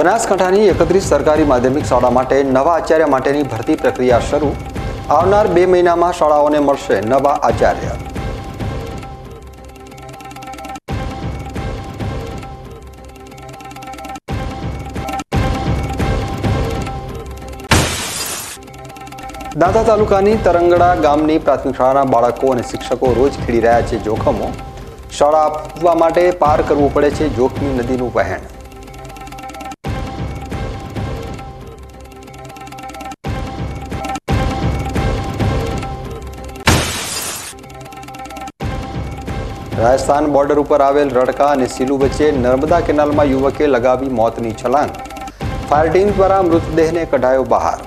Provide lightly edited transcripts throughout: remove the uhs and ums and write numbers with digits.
બનાસકાંઠાની 31 સરકારી માધ્યમિક શાળા માટે નવા આચાર્ય માટેની ભરતી પ્રક્રિયા શરૂ। આવનાર 2 મહિનામાં શાળાઓને મળશે નવા આચાર્ય। દાંતા તાલુકાની તરંગડા ગામની પ્રાથમિક શાળાના બાળકો અને શિક્ષકો રોજ ખેડી રહ્યા છે જોખમો। શાળા આપવા માટે પાર કરવું પડે છે જોખમી નદીનું વહેણ। રાજસ્થાન બોર્ડર ઉપર આવેલ રડકા અને સીલુ વચ્ચે નર્મદા કેનાલમાં યુવકે લગાવી મોતની છલાંગ। ફાયર ટીમ દ્વારા મૃતદેહને કઢાયો બહાર।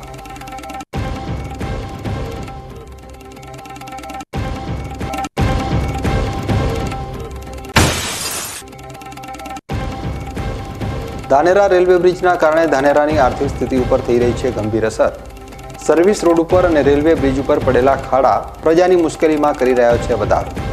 ધાનેરા રેલવે બ્રિજના કારણે ધાનેરાની આર્થિક સ્થિતિ ઉપર થઈ રહી છે ગંભીર અસર। સર્વિસ રોડ ઉપર અને રેલવે બ્રિજ ઉપર પડેલા ખાડા પ્રજાની મુશ્કેલીમાં કરી રહ્યો છે વધારો।